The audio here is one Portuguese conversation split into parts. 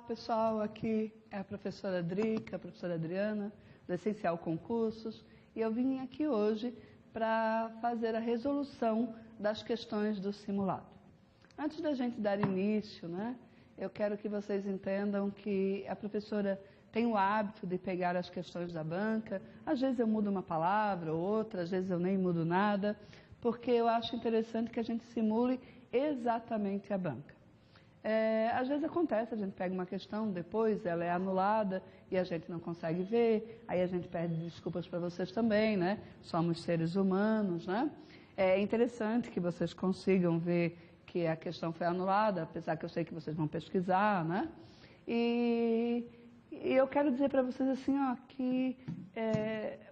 pessoal, aqui é a professora Drica, a professora Adriana, do Essencial Concursos, e eu vim aqui hoje para fazer a resolução das questões do simulado. Antes da gente dar início, né, eu quero que vocês entendam que a professora tem o hábito de pegar as questões da banca, às vezes eu mudo uma palavra ou outra, às vezes eu nem mudo nada, porque eu acho interessante que a gente simule exatamente a banca. Às vezes acontece, a gente pega uma questão, depois ela é anulada e a gente não consegue ver, aí a gente pede desculpas para vocês também, né? Somos seres humanos, né? É interessante que vocês consigam ver que a questão foi anulada, apesar que eu sei que vocês vão pesquisar, né? E eu quero dizer para vocês assim, ó, que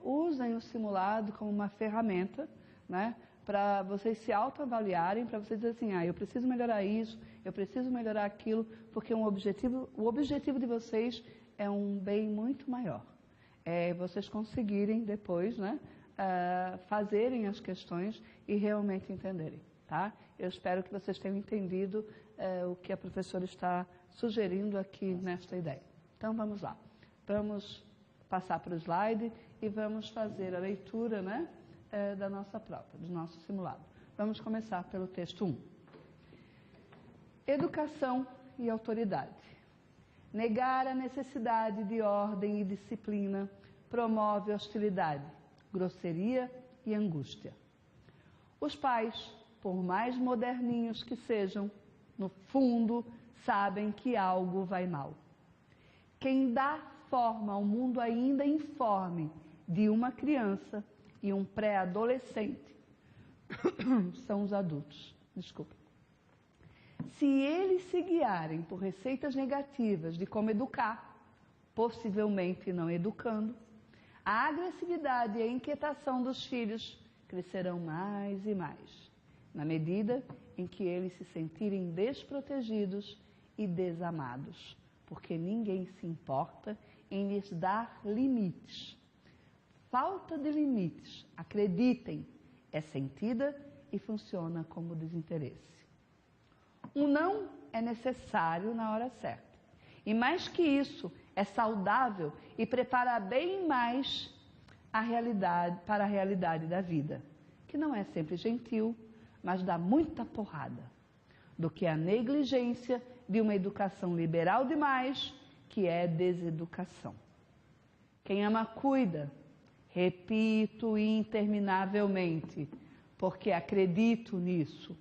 usem o simulado como uma ferramenta, né? Para vocês se autoavaliarem, para vocês dizerem assim, eu preciso melhorar isso, eu preciso melhorar aquilo, porque o objetivo de vocês é um bem muito maior. É vocês conseguirem depois, né, fazerem as questões e realmente entenderem, tá? Eu espero que vocês tenham entendido o que a professora está sugerindo aqui nesta ideia. Então vamos lá, vamos passar para o slide e vamos fazer a leitura, né, da nossa prova, do nosso simulado. Vamos começar pelo texto 1. Educação e autoridade. Negar a necessidade de ordem e disciplina promove hostilidade, grosseria e angústia. Os pais, por mais moderninhos que sejam, no fundo, sabem que algo vai mal. Quem dá forma ao mundo ainda informe de uma criança e um pré-adolescente são os adultos. Desculpa. Se eles se guiarem por receitas negativas de como educar, possivelmente não educando, a agressividade e a inquietação dos filhos crescerão mais e mais, na medida em que eles se sentirem desprotegidos e desamados, porque ninguém se importa em lhes dar limites. Falta de limites, acreditem, é sentida e funciona como desinteresse. O não é necessário na hora certa. E mais que isso, é saudável e prepara bem mais para a realidade da vida, que não é sempre gentil, mas dá muita porrada, do que a negligência de uma educação liberal demais, que é deseducação. Quem ama cuida. Repito interminavelmente, porque acredito nisso.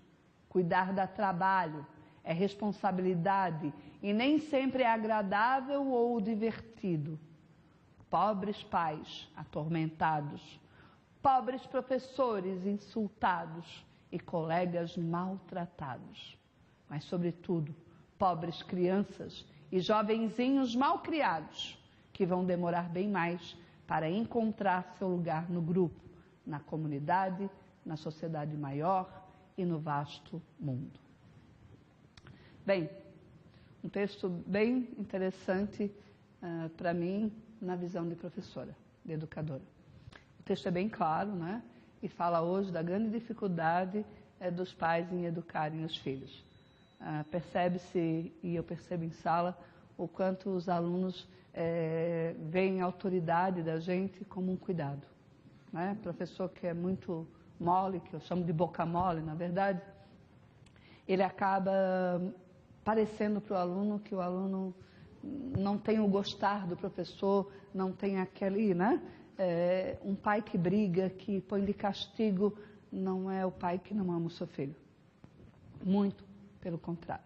Cuidar dá trabalho, é responsabilidade e nem sempre é agradável ou divertido. Pobres pais atormentados, pobres professores insultados e colegas maltratados. Mas, sobretudo, pobres crianças e jovenzinhos mal criados, que vão demorar bem mais para encontrar seu lugar no grupo, na comunidade, na sociedade maior e no vasto mundo. Bem, um texto bem interessante para mim, na visão de professora, de educadora. O texto é bem claro, né? E fala hoje da grande dificuldade dos pais em educarem os filhos. Percebe-se, e eu percebo em sala, o quanto os alunos veem a autoridade da gente como um cuidado, né? Professor que é muito mole, que eu chamo de boca mole, na verdade, ele acaba parecendo para o aluno que o aluno não tem o gostar do professor, não tem aquele, né? Um pai que briga, que põe de castigo, não é o pai que não ama o seu filho. Muito pelo contrário.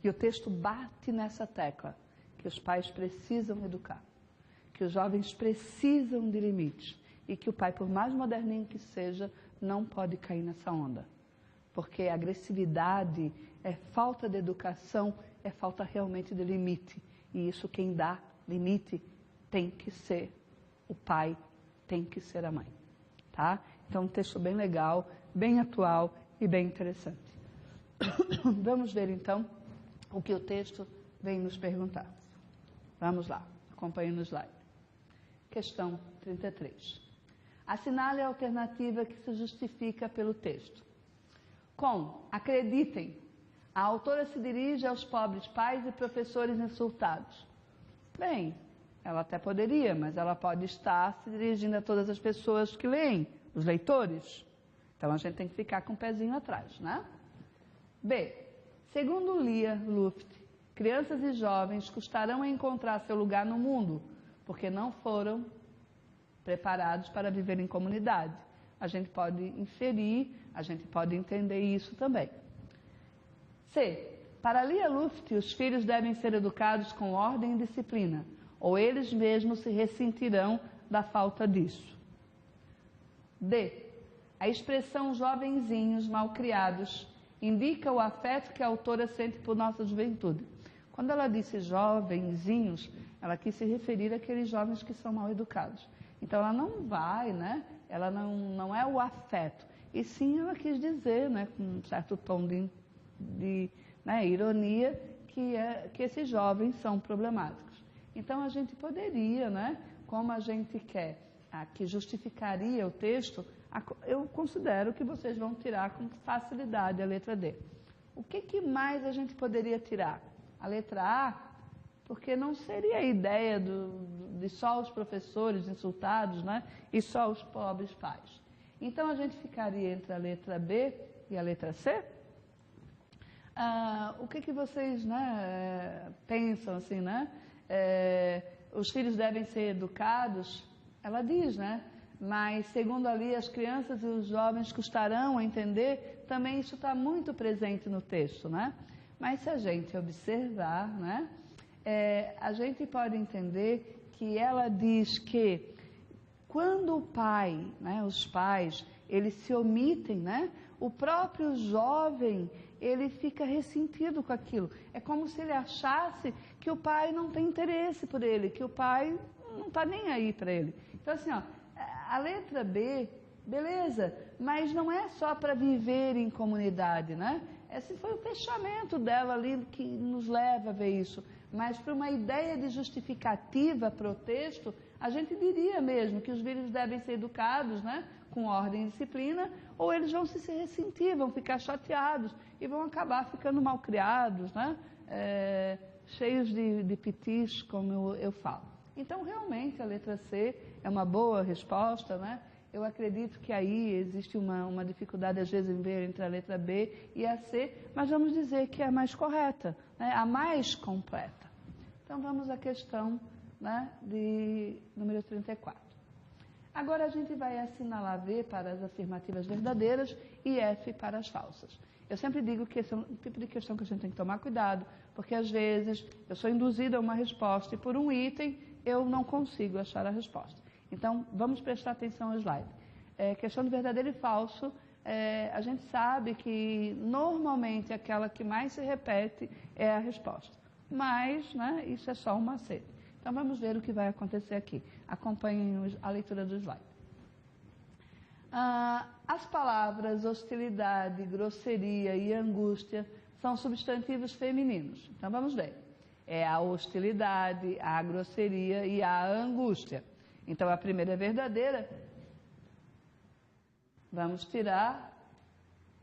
E o texto bate nessa tecla, que os pais precisam educar, que os jovens precisam de limites e que o pai, por mais moderninho que seja, não pode cair nessa onda. Porque a agressividade é falta de educação, é falta realmente de limite. E isso quem dá limite tem que ser o pai, tem que ser a mãe. Tá? Então, um texto bem legal, bem atual e bem interessante. Vamos ver então o que o texto vem nos perguntar. Vamos lá, acompanhe no slide. Questão 33. Assinale a alternativa que se justifica pelo texto. Com acreditem, A autora se dirige aos pobres pais e professores insultados. Bem, ela até poderia, mas ela pode estar se dirigindo a todas as pessoas que leem, os leitores. Então, a gente tem que ficar com o pezinho atrás, né? B. Segundo Lia Luft, crianças e jovens custarão a encontrar seu lugar no mundo, porque não foram preparados para viver em comunidade. A gente pode inferir, a gente pode entender isso também. C. Para Lia Luft, os filhos devem ser educados com ordem e disciplina, ou eles mesmos se ressentirão da falta disso. D. A expressão jovenzinhos malcriados indica o afeto que a autora sente por nossa juventude. Quando ela disse jovenzinhos, ela quis se referir àqueles jovens que são mal educados. Então, ela não vai, né? Ela não é o afeto. E sim, ela quis dizer, né, com um certo tom de ironia, que esses jovens são problemáticos. Então, a gente poderia, né, como a gente quer, que justificaria o texto, eu considero que vocês vão tirar com facilidade a letra D. O que mais a gente poderia tirar? A letra A, porque não seria a ideia de só os professores insultados, né, e só os pobres pais. Então, a gente ficaria entre a letra B e a letra C? O que vocês, né, pensam assim, né? Os filhos devem ser educados, ela diz, né? Mas, segundo ali, as crianças e os jovens custarão a entender, também isso está muito presente no texto, né? Mas se a gente observar, né, a gente pode entender que ela diz que quando o pai, né, os pais, eles se omitem, né, o próprio jovem, ele fica ressentido com aquilo. É como se ele achasse que o pai não tem interesse por ele, que o pai não está nem aí para ele. Então, assim, ó, a letra B, beleza, mas não é só para viver em comunidade, né? Esse foi o fechamento dela ali que nos leva a ver isso. Mas para uma ideia de justificativa para o texto, a gente diria mesmo que os filhos devem ser educados, né, com ordem e disciplina, ou eles vão se ressentir, vão ficar chateados e vão acabar ficando mal criados, né, cheios de pitis, como eu falo. Então, realmente, a letra C é uma boa resposta, né? Eu acredito que aí existe uma dificuldade, às vezes, em ver entre a letra B e a C, mas vamos dizer que é a mais correta, né? A mais completa. Então, vamos à questão, né, de número 34. Agora, a gente vai assinalar V para as afirmativas verdadeiras e F para as falsas. Eu sempre digo que esse é um tipo de questão que a gente tem que tomar cuidado, porque, às vezes, eu sou induzida a uma resposta e, por um item, eu não consigo achar a resposta. Então, vamos prestar atenção ao slide. Questão de verdadeiro e falso, a gente sabe que, normalmente, aquela que mais se repete é a resposta. Mas, né, isso é só um macete. Então, vamos ver o que vai acontecer aqui. Acompanhem a leitura do slide. As palavras hostilidade, grosseria e angústia são substantivos femininos. Então, vamos ver. É a hostilidade, a grosseria e a angústia. Então, a primeira é verdadeira. Vamos tirar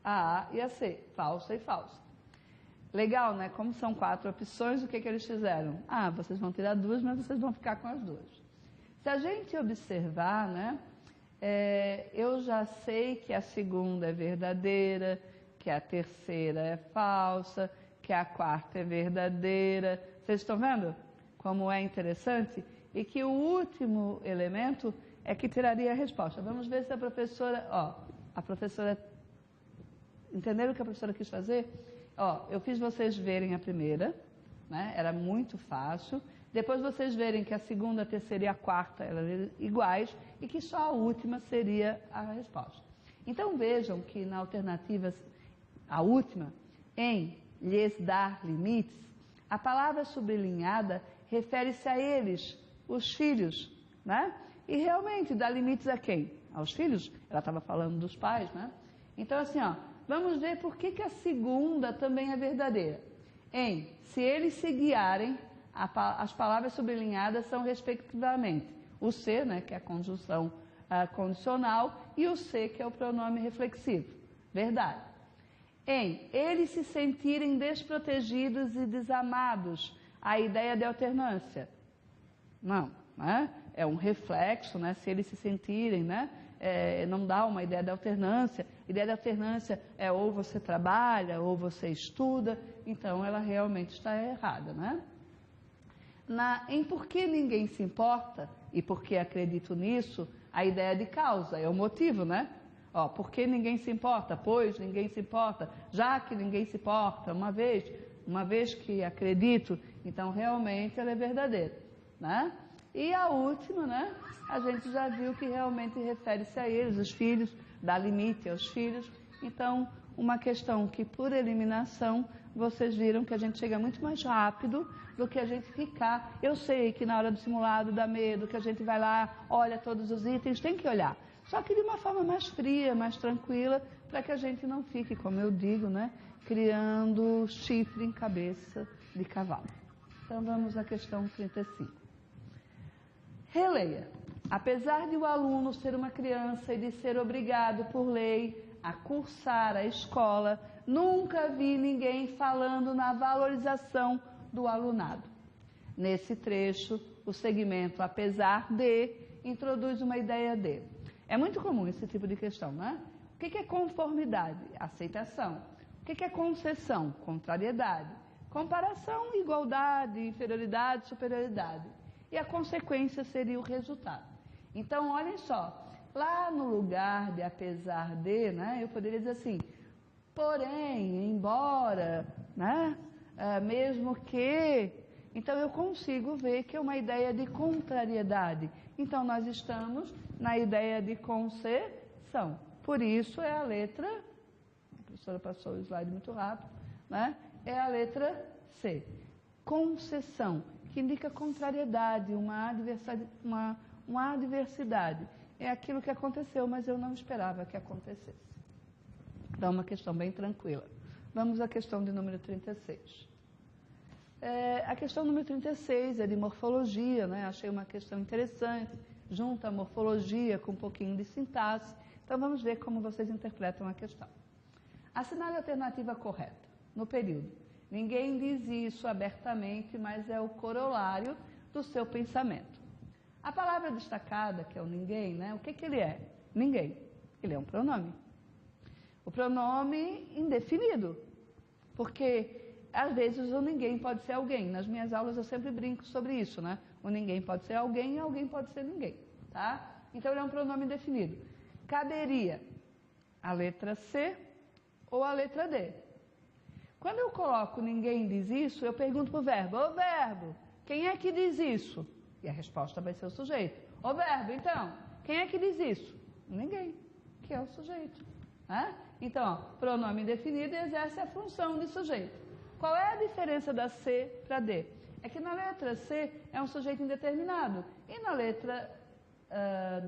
a A e a C, falsa e falsa. Legal, né? Como são 4 opções, o que eles fizeram? Vocês vão tirar 2, mas vocês vão ficar com as 2. Se a gente observar, né, eu já sei que a segunda é verdadeira, que a terceira é falsa, que a quarta é verdadeira. Vocês estão vendo como é interessante? E que o último elemento é que tiraria a resposta. Vamos ver se a professora, entenderam o que a professora quis fazer? Eu fiz vocês verem a primeira, né? Era muito fácil. Depois vocês verem que a segunda, a terceira e a quarta eram iguais e que só a última seria a resposta. Então vejam que na alternativa, a última, em lhes dar limites, a palavra sublinhada refere-se a eles, os filhos, né? E realmente dá limites a quem? Aos filhos? Ela estava falando dos pais, né? Então, assim, vamos ver por que a segunda também é verdadeira. Se eles se guiarem, as palavras sublinhadas são, respectivamente, o se, né, que é a conjunção condicional, e o se, que é o pronome reflexivo. Verdade. em eles se sentirem desprotegidos e desamados. A ideia de alternância. Não, né? É um reflexo, né? Se eles se sentirem, né? Não dá uma ideia de alternância. A ideia de alternância é ou você trabalha ou você estuda, então ela realmente está errada, né? Em por que ninguém se importa, e por que acredito nisso, a ideia de causa, é o motivo, né? Por que ninguém se importa? Pois ninguém se importa, já que ninguém se importa, uma vez que acredito, então realmente ela é verdadeira, né? E a última, né? A gente já viu que realmente refere-se a eles, os filhos, dá limite aos filhos. Então, uma questão que por eliminação, vocês viram que a gente chega muito mais rápido do que a gente ficar. Eu sei que na hora do simulado dá medo, que a gente vai lá, olha todos os itens, tem que olhar. Só que de uma forma mais fria, mais tranquila, para que a gente não fique, como eu digo, né? Criando chifre em cabeça de cavalo. Então vamos à questão 35. Releia. Apesar de o aluno ser uma criança e de ser obrigado por lei a cursar a escola, nunca vi ninguém falando na valorização do alunado. Nesse trecho, o segmento apesar de introduz uma ideia de. É muito comum esse tipo de questão, né? O que é conformidade? Aceitação. O que é concessão? Contrariedade. Comparação, igualdade, inferioridade, superioridade. E a consequência seria o resultado. Então, olhem só, lá no lugar de apesar de, né, eu poderia dizer assim, porém, embora, né, mesmo que, então eu consigo ver que é uma ideia de contrariedade. Então, nós estamos na ideia de concessão. Por isso é a letra, a professora passou o slide muito rápido, né, é a letra C. Concessão, que indica contrariedade, uma adversidade. É aquilo que aconteceu, mas eu não esperava que acontecesse. Então, uma questão bem tranquila. Vamos à questão de número 36. A questão número 36 é de morfologia, né? Achei uma questão interessante, junta a morfologia com um pouquinho de sintaxe. Então, vamos ver como vocês interpretam a questão. Assinale a alternativa correta, no período. Ninguém diz isso abertamente, mas é o corolário do seu pensamento. A palavra destacada, que é o ninguém, né? O que ele é? Ninguém. Ele é um pronome. O pronome indefinido. Porque, às vezes, o ninguém pode ser alguém. Nas minhas aulas eu sempre brinco sobre isso, né? O ninguém pode ser alguém e alguém pode ser ninguém, tá? Então, ele é um pronome indefinido. Caberia a letra C ou a letra D. Quando eu coloco ninguém diz isso, eu pergunto para o verbo, ô verbo, quem é que diz isso? E a resposta vai ser o sujeito. Ô verbo, então, quem é que diz isso? Ninguém, que é o sujeito. Né? Então, pronome indefinido exerce a função de sujeito. Qual é a diferença da C para D? É que na letra C é um sujeito indeterminado e na letra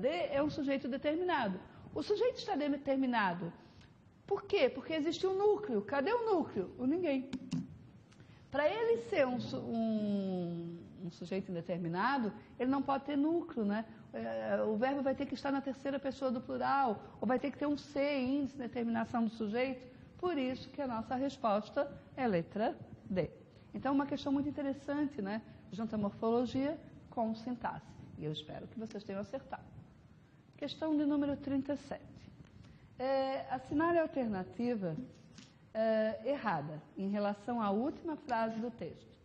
D é um sujeito determinado. O sujeito está determinado. Por quê? Porque existe um núcleo. Cadê o núcleo? O ninguém. Para ele ser um sujeito indeterminado, ele não pode ter núcleo, né? O verbo vai ter que estar na terceira pessoa do plural, ou vai ter que ter um C, índice de determinação do sujeito. Por isso que a nossa resposta é letra D. Então, uma questão muito interessante, né? Junta morfologia com sintaxe. E eu espero que vocês tenham acertado. Questão de número 37. Assinale a alternativa errada em relação à última frase do texto.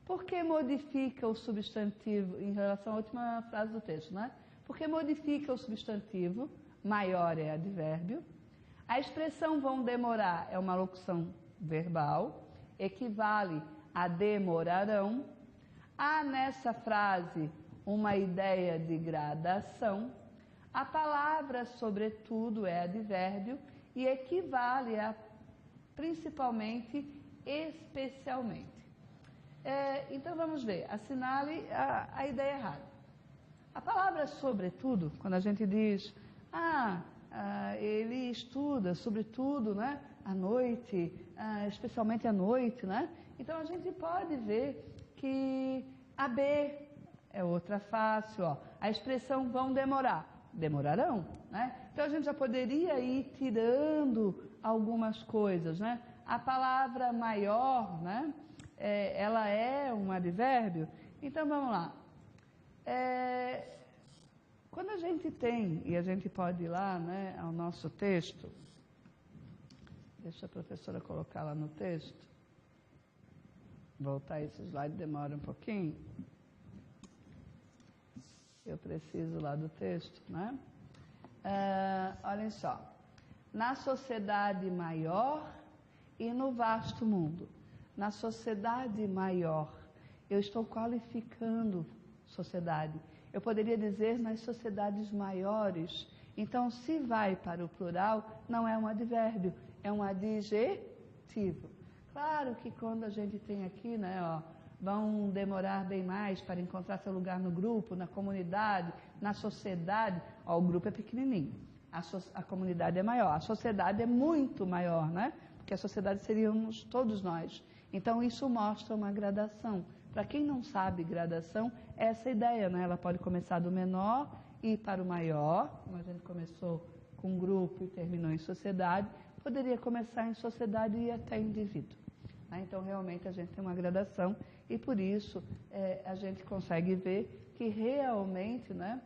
Por que modifica o substantivo, em relação à última frase do texto, né? Por que modifica o substantivo, maior é advérbio, a expressão vão demorar é uma locução verbal, equivale a demorarão, há nessa frase uma ideia de gradação, a palavra, sobretudo, é advérbio e equivale a principalmente, especialmente. Então, vamos ver. Assinale a ideia errada. A palavra sobretudo, quando a gente diz, ele estuda, sobretudo, né, à noite, especialmente à noite, né? Então, a gente pode ver que a B é outra fácil, ó. A expressão vão demorar. Demorarão, né? Então, a gente já poderia ir tirando algumas coisas, né? A palavra maior, né? Ela é um advérbio. Então, vamos lá. Quando a gente tem, e a gente pode ir lá, né, ao nosso texto, deixa a professora colocar lá no texto, voltar esse slide demora um pouquinho, eu preciso lá do texto, né? Olhem só, na sociedade maior e no vasto mundo. Na sociedade maior, eu estou qualificando sociedade. Eu poderia dizer nas sociedades maiores. Então, se vai para o plural, não é um advérbio, é um adjetivo. Claro que quando a gente tem aqui, né, ó, vão demorar bem mais para encontrar seu lugar no grupo, na comunidade, na sociedade. Ó, o grupo é pequenininho, a comunidade é maior, a sociedade é muito maior, né? Porque a sociedade seríamos todos nós. Então, isso mostra uma gradação. Para quem não sabe gradação, é essa ideia, né? Ela pode começar do menor e ir para o maior, como a gente começou com grupo e terminou em sociedade, poderia começar em sociedade e ir até indivíduo. Então, realmente, a gente tem uma gradação e, por isso, a gente consegue ver que realmente, né,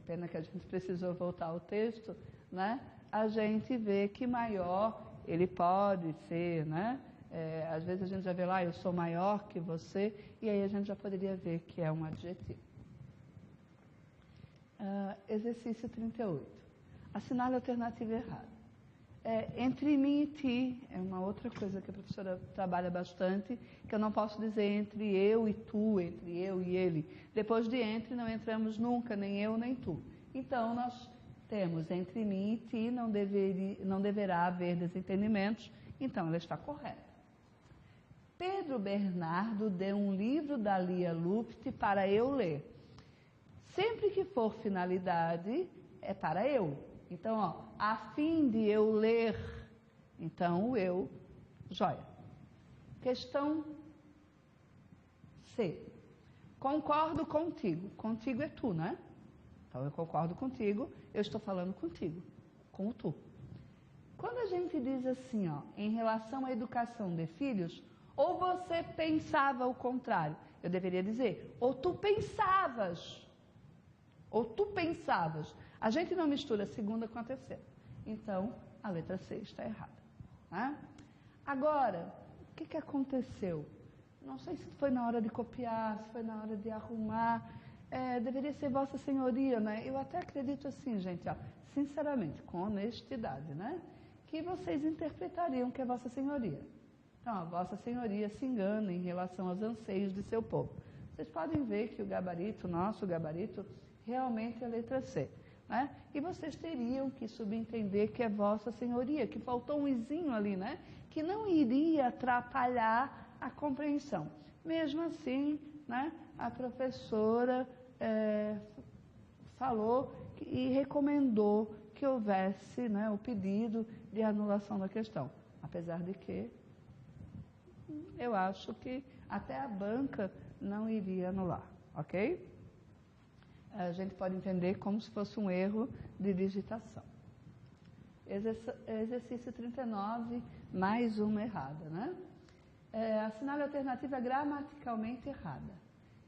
pena que a gente precisou voltar ao texto, né, a gente vê que maior, ele pode ser, né, às vezes a gente já vê lá, eu sou maior que você, e aí a gente já poderia ver que é um adjetivo. Exercício 38. Assinale a alternativa errada. Entre mim e ti, é uma outra coisa que a professora trabalha bastante, que eu não posso dizer entre eu e tu, entre eu e ele. Depois de entre, não entramos nunca, nem eu nem tu. Então, nós temos entre mim e ti, não deverá haver desentendimentos, então ela está correta. Pedro Bernardo deu um livro da Lia Luft para eu ler. Sempre que for finalidade, é para eu. Então, ó, a fim de eu ler, então o eu, joia. Questão C. Concordo contigo. Contigo é tu, né? Então, eu concordo contigo, eu estou falando contigo, com o tu. Quando a gente diz assim, ó, em relação à educação de filhos, ou você pensava o contrário, eu deveria dizer, ou tu pensavas, ou tu pensavas. A gente não mistura a segunda com a terceira. Então, a letra C está errada. Né? Agora, o que aconteceu? Não sei se foi na hora de copiar, se foi na hora de arrumar. Deveria ser Vossa Senhoria, né? Eu até acredito assim, gente, ó, sinceramente, com honestidade, né? Que vocês interpretariam que é Vossa Senhoria. Então, a Vossa Senhoria se engana em relação aos anseios de seu povo. Vocês podem ver que o gabarito, nosso gabarito, realmente é a letra C. Né? E vocês teriam que subentender que é Vossa Senhoria, que faltou um izinho ali, né? Que não iria atrapalhar a compreensão. Mesmo assim, né, a professora falou e recomendou que houvesse, né, o pedido de anulação da questão. Apesar de que eu acho que até a banca não iria anular, ok? A gente pode entender como se fosse um erro de digitação. Exercício 39, mais uma errada, né? Assinale a alternativa gramaticalmente errada.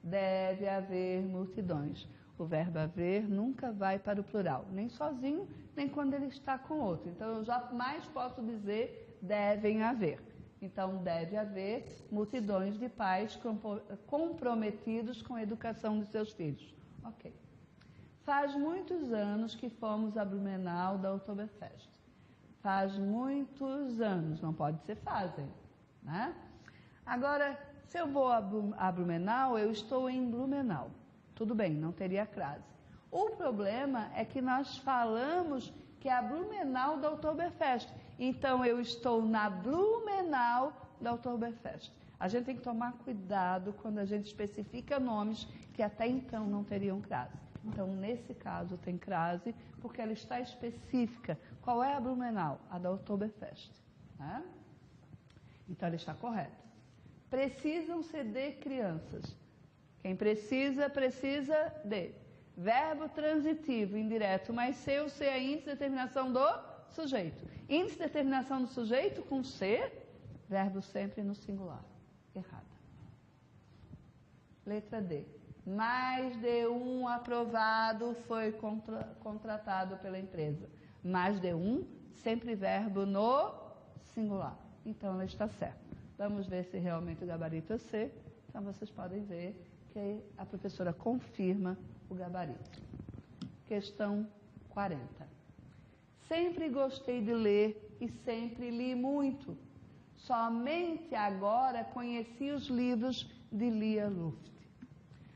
Deve haver multidões. O verbo haver nunca vai para o plural, nem sozinho, nem quando ele está com outro. Então, eu jamais posso dizer devem haver. Então, deve haver multidões de pais comprometidos com a educação de seus filhos. Ok. Faz muitos anos que fomos a Blumenau da Oktoberfest. Faz muitos anos, não pode ser fazem, né? Agora, se eu vou a Blumenau, eu estou em Blumenau. Tudo bem, não teria crase. O problema é que nós falamos que é a Blumenau da Oktoberfest. Então, eu estou na Blumenau da Oktoberfest. A gente tem que tomar cuidado quando a gente especifica nomes que até então não teriam crase. Então, nesse caso, tem crase, porque ela está específica. Qual é a Blumenau? A da Oktoberfest. Né? Então, ela está correta. Precisam-se de crianças. Quem precisa, precisa de. Verbo transitivo, indireto, mas se o ser a índice de determinação do sujeito. Índice de determinação do sujeito com C, verbo sempre no singular. Errada. Letra D. Mais de um aprovado foi contratado pela empresa. Mais de um, sempre verbo no singular. Então, ela está certa. Vamos ver se realmente o gabarito é C. Então, vocês podem ver que a professora confirma o gabarito. Questão 40. Sempre gostei de ler e sempre li muito. Somente agora conheci os livros de Lia Luft.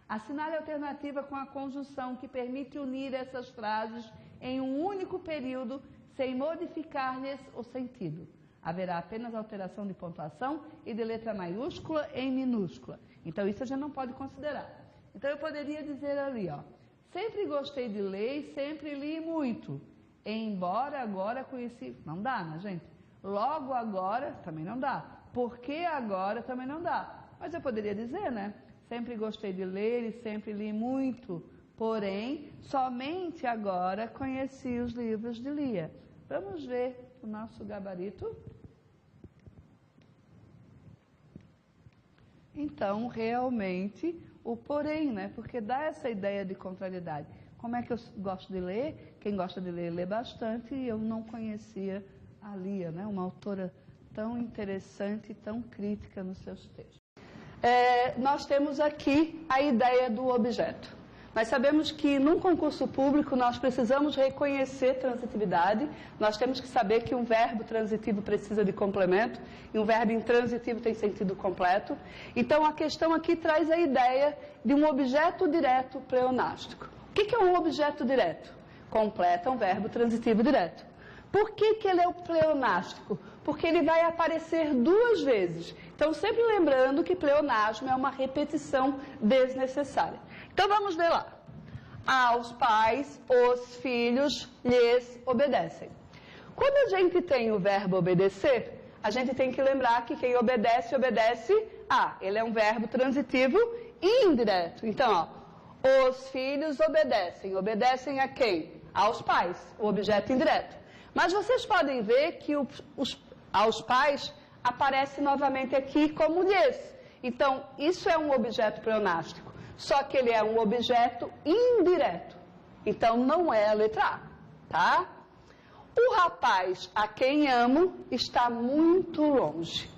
Assinale a alternativa com a conjunção que permite unir essas frases em um único período sem modificar-lhes o sentido. Haverá apenas alteração de pontuação e de letra maiúscula em minúscula. Então, isso a gente não pode considerar. Então, eu poderia dizer ali, ó, sempre gostei de ler e sempre li muito. Embora agora conheci... Não dá, né, gente? Logo agora, também não dá. Porque agora, também não dá. Mas eu poderia dizer, né? Sempre gostei de ler e sempre li muito. Porém, somente agora conheci os livros de Lia. Vamos ver o nosso gabarito. Então, realmente, o porém, né? Porque dá essa ideia de contrariedade. Como é que eu gosto de ler? Quem gosta de ler, lê bastante. E eu não conhecia a Lia, né? Uma autora tão interessante e tão crítica nos seus textos. Nós temos aqui a ideia do objeto. Nós sabemos que num concurso público nós precisamos reconhecer transitividade, nós temos que saber que um verbo transitivo precisa de complemento e um verbo intransitivo tem sentido completo. Então a questão aqui traz a ideia de um objeto direto pleonástico. O que é um objeto direto? Completa um verbo transitivo direto. Por que ele é o pleonástico? Porque ele vai aparecer duas vezes. Então, sempre lembrando que pleonasmo é uma repetição desnecessária. Então, vamos ver lá. Aos pais, os filhos lhes obedecem. Quando a gente tem o verbo obedecer, a gente tem que lembrar que quem obedece, obedece a. Ele é um verbo transitivo indireto. Então, ó, os filhos obedecem. Obedecem a quem? Aos pais, o objeto indireto. Mas vocês podem ver que aos pais aparece novamente aqui como lhes. Então, isso é um objeto pleonástico. Só que ele é um objeto indireto. Então, não é a letra A, tá? O rapaz a quem amo está muito longe.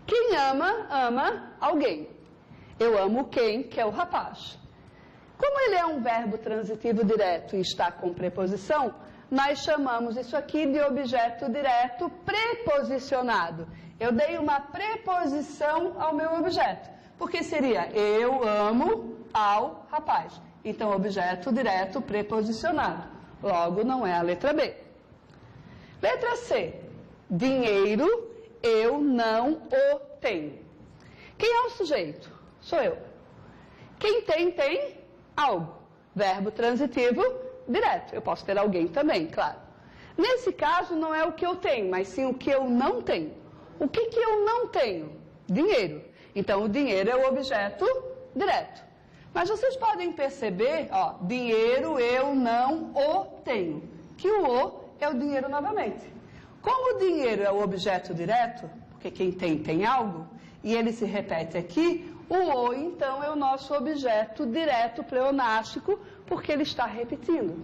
Quem ama, ama alguém. Eu amo quem, que é o rapaz. Como ele é um verbo transitivo direto e está com preposição, nós chamamos isso aqui de objeto direto preposicionado. Eu dei uma preposição ao meu objeto, porque seria eu amo ao rapaz. Então, objeto direto preposicionado. Logo, não é a letra B. Letra C. Dinheiro eu não o tenho. Quem é o sujeito? Sou eu. Quem tem, tem algo. Verbo transitivo direto. Eu posso ter alguém também, claro. Nesse caso, não é o que eu tenho, mas sim o que eu não tenho. O que eu não tenho? Dinheiro. Então, o dinheiro é o objeto direto. Mas vocês podem perceber, ó, dinheiro eu não o tenho. Que o é o dinheiro novamente. Como o dinheiro é o objeto direto, porque quem tem, tem algo, e ele se repete aqui, o então, é o nosso objeto direto pleonástico, porque ele está repetindo.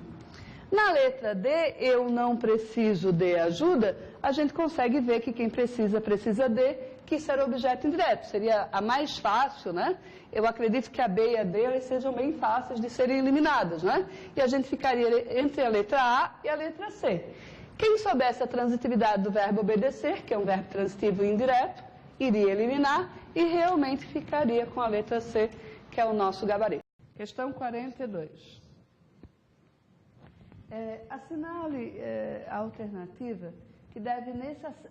Na letra D, eu não preciso de ajuda, a gente consegue ver que quem precisa, precisa de, que isso era objeto indireto. Seria a mais fácil, né? Eu acredito que a B e a D elas sejam bem fáceis de serem eliminadas, né? E a gente ficaria entre a letra A e a letra C. Quem soubesse a transitividade do verbo obedecer, que é um verbo transitivo indireto, iria eliminar e realmente ficaria com a letra C, que é o nosso gabarito. Questão 42. Assinale a alternativa que deve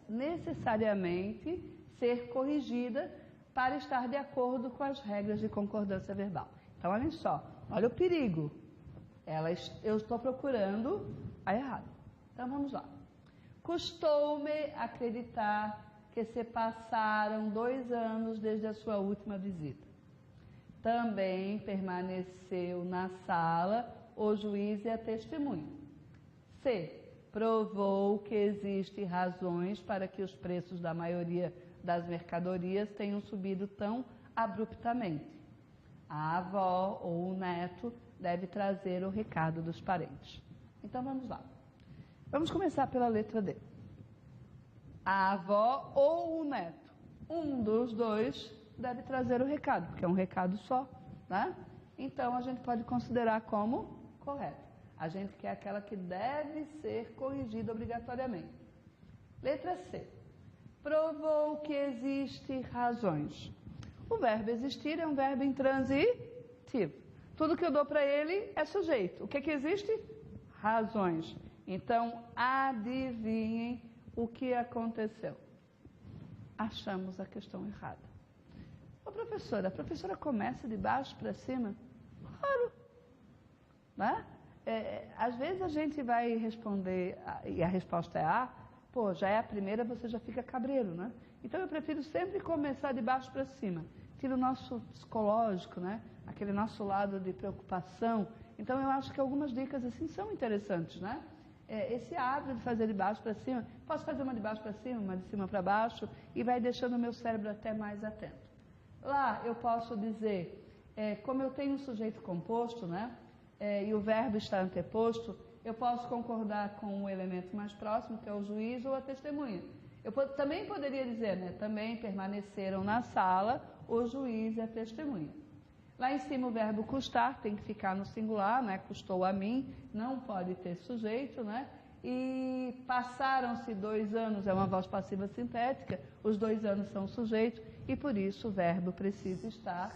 necessariamente ser corrigida para estar de acordo com as regras de concordância verbal. Então, olhem só, olha o perigo. Eu estou procurando a errada. Então, vamos lá. Custou-me acreditar que se passaram 2 anos desde a sua última visita. Também permaneceu na sala o juiz e a testemunha. C. provou que existem razões para que os preços da maioria das mercadorias tenham subido tão abruptamente. A avó ou o neto deve trazer o recado dos parentes. Então vamos lá. Vamos começar pela letra D. A avó ou o neto. Um dos dois deve trazer o recado, porque é um recado só, né? Então a gente pode considerar como correto. A gente quer aquela que deve ser corrigida obrigatoriamente. Letra C. Provou que existem razões. O verbo existir é um verbo intransitivo. Tudo que eu dou para ele é sujeito. O que existe? Razões. Então, adivinhem o que aconteceu. Achamos a questão errada. Ô professora, a professora começa de baixo para cima? Claro. Né? Às vezes a gente vai responder, e a resposta é A, pô, já é a primeira, você já fica cabreiro, né? Então eu prefiro sempre começar de baixo para cima. Tira o nosso psicológico, né? Aquele nosso lado de preocupação. Então eu acho que algumas dicas assim são interessantes, né? Esse hábito de fazer de baixo para cima, posso fazer uma de baixo para cima, uma de cima para baixo, e vai deixando o meu cérebro até mais atento. Lá eu posso dizer, como eu tenho um sujeito composto, né? E o verbo está anteposto, eu posso concordar com o elemento mais próximo, que é o juiz ou a testemunha. Eu também poderia dizer, né? Também permaneceram na sala o juiz e a testemunha. Lá em cima o verbo custar tem que ficar no singular, né? Custou a mim, não pode ter sujeito, né? E passaram-se 2 anos, é uma voz passiva sintética, os 2 anos são sujeito e por isso o verbo precisa estar